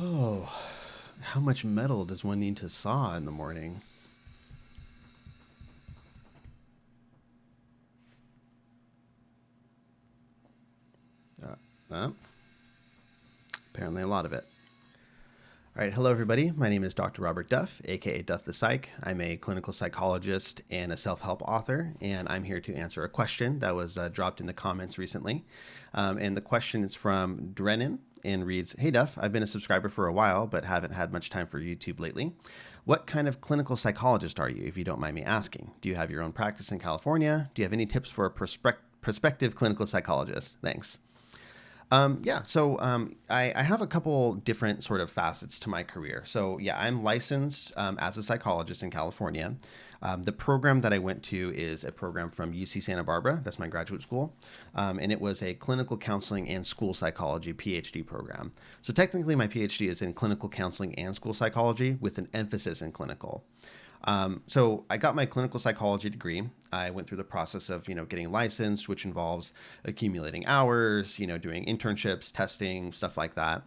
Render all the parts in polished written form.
Oh, how much metal does one need to saw in the morning? Uh, uh, Apparently a lot of it. All right, hello everybody. My name is Dr. Robert Duff, aka Duff the Psych. I'm a clinical psychologist and a self-help author, and I'm here to answer a question that was dropped in the comments recently. And the question is from Drennan and reads, "Hey Duff, I've been a subscriber for a while, but haven't had much time for YouTube lately. What kind of clinical psychologist are you, if you don't mind me asking? Do you have your own practice in California? Do you have any tips for a prospective clinical psychologist? Thanks." I have a couple different sort of facets to my career. So, yeah, I'm licensed as a psychologist in California. The program that I went to is a program from UC Santa Barbara. That's my graduate school. And it was a clinical counseling and school psychology PhD program. So, technically, my PhD is in clinical counseling and school psychology with an emphasis in clinical. So I got my clinical psychology degree. I went through the process of, getting licensed, which involves accumulating hours, doing internships, testing, stuff like that.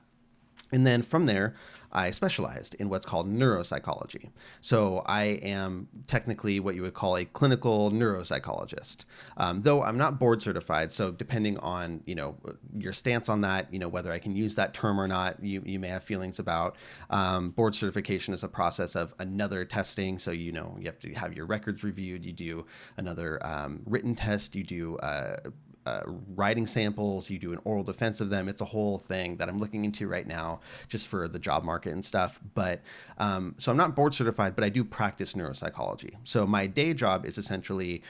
And then from there, I specialized in what's called neuropsychology. So I am technically what you would call a clinical neuropsychologist, though I'm not board certified. So depending on your stance on that, whether I can use that term or not, you may have feelings about. Board certification is a process of another testing. So you have to have your records reviewed. You do another written test. You do writing samples, you do an oral defense of them. It's a whole thing that I'm looking into right now just for the job market and stuff. But so I'm not board certified, but I do practice neuropsychology. So my day job is essentially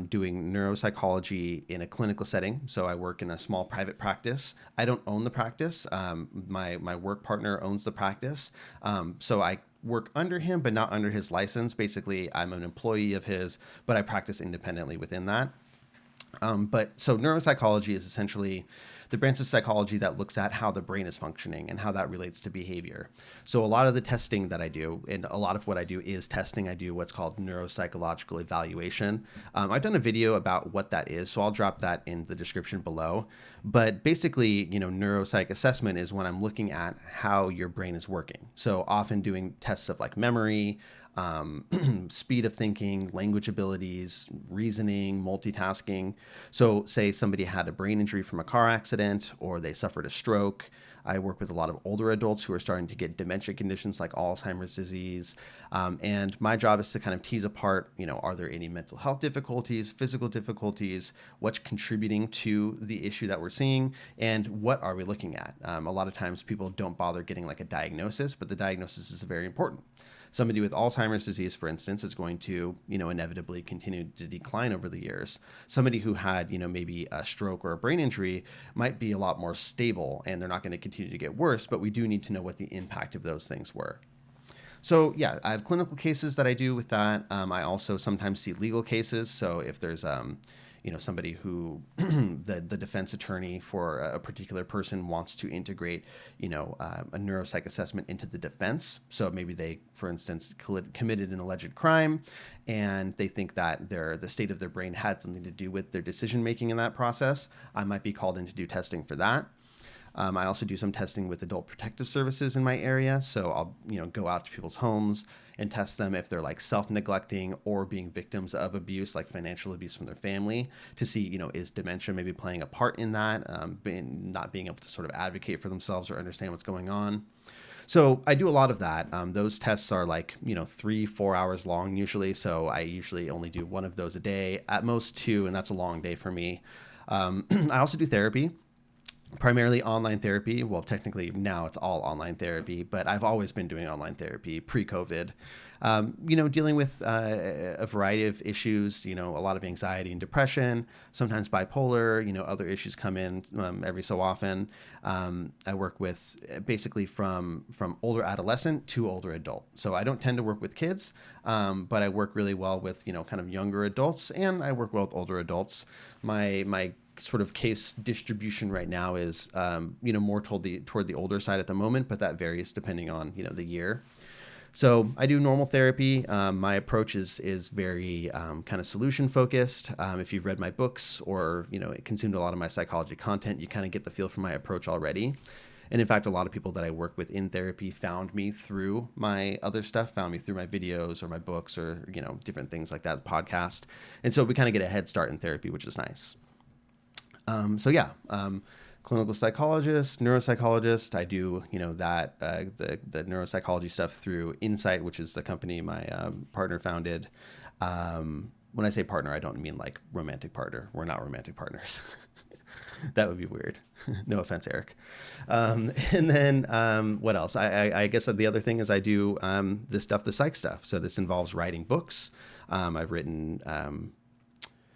doing neuropsychology in a clinical setting. So I work in a small private practice. I don't own the practice. My work partner owns the practice. So I work under him, but not under his license. Basically, I'm an employee of his, but I practice independently within that. So neuropsychology is essentially the branch of psychology that looks at how the brain is functioning and how that relates to behavior. So a lot of the testing that I do, and a lot of what I do is testing. I do what's called neuropsychological evaluation. I've done a video about what that is, so I'll drop that in the description below. But basically, neuropsych assessment is when I'm looking at how your brain is working. So often doing tests of like memory, speed of thinking, language abilities, reasoning, multitasking. So say somebody had a brain injury from a car accident or they suffered a stroke. I work with a lot of older adults who are starting to get dementia conditions like Alzheimer's disease. And my job is to kind of tease apart, are there any mental health difficulties, physical difficulties, what's contributing to the issue that we're seeing, and what are we looking at? A lot of times people don't bother getting like a diagnosis, but the diagnosis is very important. Somebody with Alzheimer's disease, for instance, is going to, inevitably continue to decline over the years. Somebody who had, maybe a stroke or a brain injury might be a lot more stable and they're not going to continue to get worse, but we do need to know what the impact of those things were. So yeah, I have clinical cases that I do with that. I also sometimes see legal cases. So if there's somebody who the defense attorney for a particular person wants to integrate, a neuropsych assessment into the defense. So maybe they, for instance, committed an alleged crime and they think that the state of their brain had something to do with their decision making in that process. I might be called in to do testing for that. I also do some testing with adult protective services in my area. So I'll, go out to people's homes and test them if they're like self-neglecting or being victims of abuse, like financial abuse from their family, to see, is dementia maybe playing a part in that, not being able to sort of advocate for themselves or understand what's going on. So I do a lot of that. Those tests are like, 3-4 hours long usually. So I usually only do one of those a day, at most two, and that's a long day for me. I also do therapy. Primarily online therapy. Well, technically now it's all online therapy, but I've always been doing online therapy pre-COVID. Dealing with a variety of issues, a lot of anxiety and depression, sometimes bipolar, other issues come in every so often. I work with basically from older adolescent to older adult. So I don't tend to work with kids, but I work really well with, kind of younger adults, and I work well with older adults. My sort of case distribution right now is, more toward the older side at the moment, but that varies depending on, the year. So I do normal therapy. My approach is very kind of solution focused. If you've read my books or, consumed a lot of my psychology content, you kind of get the feel for my approach already. And in fact, a lot of people that I work with in therapy found me through my other stuff, found me through my videos or my books or, different things like that, podcast. And so we kind of get a head start in therapy, which is nice. Clinical psychologist, neuropsychologist. I do, the neuropsychology stuff through Insight, which is the company my partner founded. When I say partner, I don't mean like romantic partner. We're not romantic partners. That would be weird. No offense, Eric. And then what else? I guess the other thing is I do the psych stuff. So this involves writing books. I've written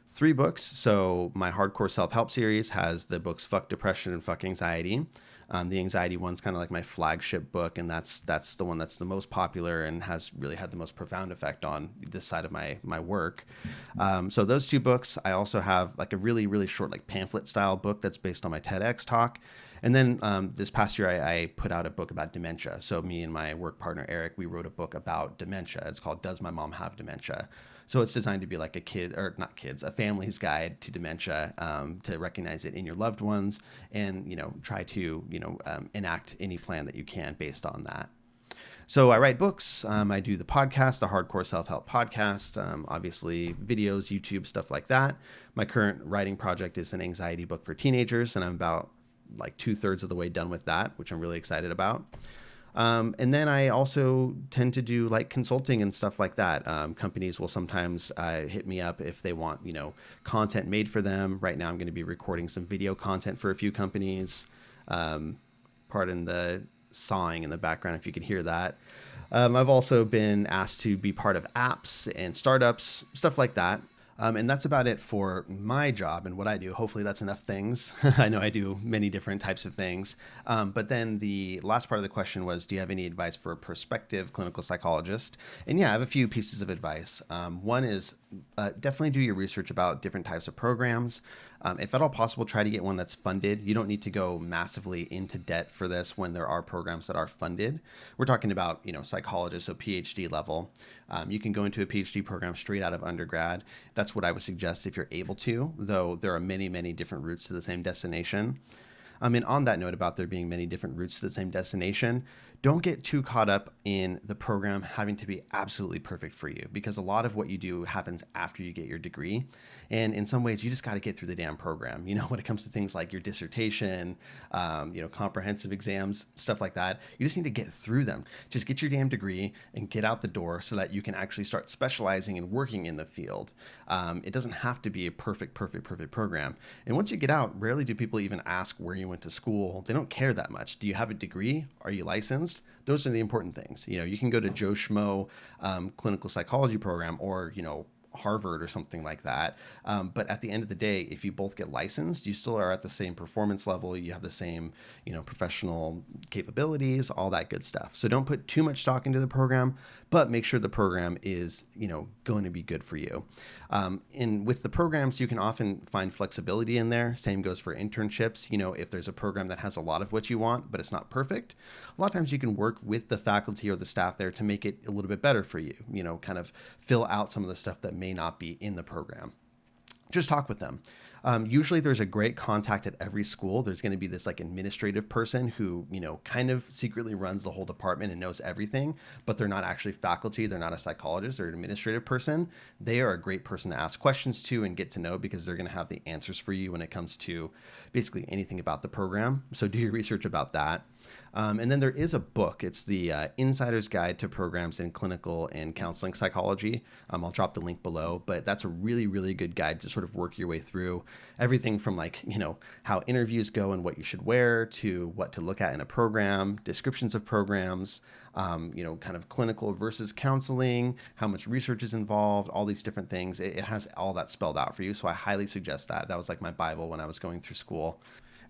3 books. So my hardcore self-help series has the books Fuck Depression and Fuck Anxiety. The anxiety one's kind of like my flagship book, and that's the one that's the most popular and has really had the most profound effect on this side of my work. So those 2 books. I also have like a really, really short like pamphlet style book that's based on my TEDx talk. And then this past year, I put out a book about dementia. So me and my work partner, Eric, we wrote a book about dementia. It's called Does My Mom Have Dementia? So it's designed to be like a family's guide to dementia, to recognize it in your loved ones and, try to, enact any plan that you can based on that. So I write books. I do the podcast, the Hardcore Self-Help Podcast, obviously videos, YouTube, stuff like that. My current writing project is an anxiety book for teenagers, and I'm about like 2/3 of the way done with that, which I'm really excited about. And then I also tend to do like consulting and stuff like that. Companies will sometimes hit me up if they want, content made for them. Right now I'm going to be recording some video content for a few companies. Pardon the sawing in the background if you can hear that. I've also been asked to be part of apps and startups, stuff like that. And that's about it for my job and what I do. Hopefully that's enough things. I know I do many different types of things. But then the last part of the question was, do you have any advice for a prospective clinical psychologist? And yeah, I have a few pieces of advice. One is definitely do your research about different types of programs. If at all possible, try to get one that's funded. You don't need to go massively into debt for this when there are programs that are funded. We're talking about, psychologists, so PhD level. You can go into a PhD program straight out of undergrad. That's what I would suggest if you're able to, though there are many, many different routes to the same destination. And on that note about there being many different routes to the same destination, don't get too caught up in the program having to be absolutely perfect for you, because a lot of what you do happens after you get your degree. And in some ways, you just got to get through the damn program. When it comes to things like your dissertation, comprehensive exams, stuff like that, you just need to get through them. Just get your damn degree and get out the door so that you can actually start specializing and working in the field. It doesn't have to be a perfect program. And once you get out, rarely do people even ask where you went to school. They don't care that much. Do you have a degree? Are you licensed? Those are the important things. You can go to Joe Schmo clinical psychology program or, Harvard or something like that. But at the end of the day, if you both get licensed, you still are at the same performance level. You have the same, professional capabilities, all that good stuff. So don't put too much stock into the program, but make sure the program is, going to be good for you. And with the programs, you can often find flexibility in there. Same goes for internships. If there's a program that has a lot of what you want, but it's not perfect, a lot of times you can work with the faculty or the staff there to make it a little bit better for you, kind of fill out some of the stuff that may not be in the program. Just talk with them. Usually there's a great contact at every school. There's going to be this like administrative person who, kind of secretly runs the whole department and knows everything, but they're not actually faculty. They're not a psychologist. They're an administrative person. They are a great person to ask questions to and get to know, because they're going to have the answers for you when it comes to basically anything about the program. So do your research about that. And then there is a book. It's the Insider's Guide to Programs in Clinical and Counseling Psychology. I'll drop the link below, but that's a really, really good guide to sort of work your way through everything from how interviews go and what you should wear to what to look at in a program, descriptions of programs, kind of clinical versus counseling, how much research is involved, all these different things. It has all that spelled out for you. So I highly suggest that. That was like my Bible when I was going through school.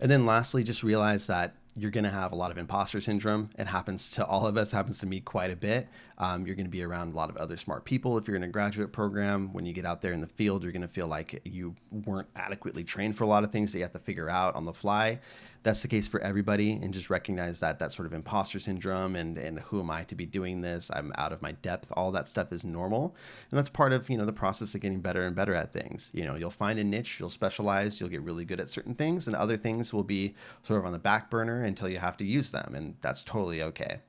And then lastly, just realize that you're going to have a lot of imposter syndrome. It happens to all of us, happens to me quite a bit. You're going to be around a lot of other smart people. If you're in a graduate program, when you get out there in the field, you're going to feel like you weren't adequately trained for a lot of things that you have to figure out on the fly. that's the case for everybody, and just recognize that that sort of imposter syndrome and who am I to be doing this? I'm out of my depth. All that stuff is normal, and that's part of the process of getting better and better at things. You'll find a niche, you'll specialize, you'll get really good at certain things, and other things will be sort of on the back burner until you have to use them, and that's totally okay.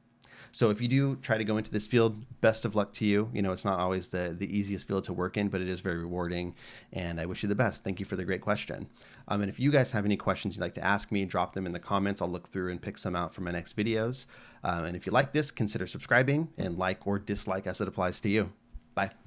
So if you do try to go into this field, best of luck to you. It's not always the easiest field to work in, but it is very rewarding. And I wish you the best. Thank you for the great question. And if you guys have any questions you'd like to ask me, drop them in the comments. I'll look through and pick some out for my next videos. And if you like this, consider subscribing and like or dislike as it applies to you. Bye.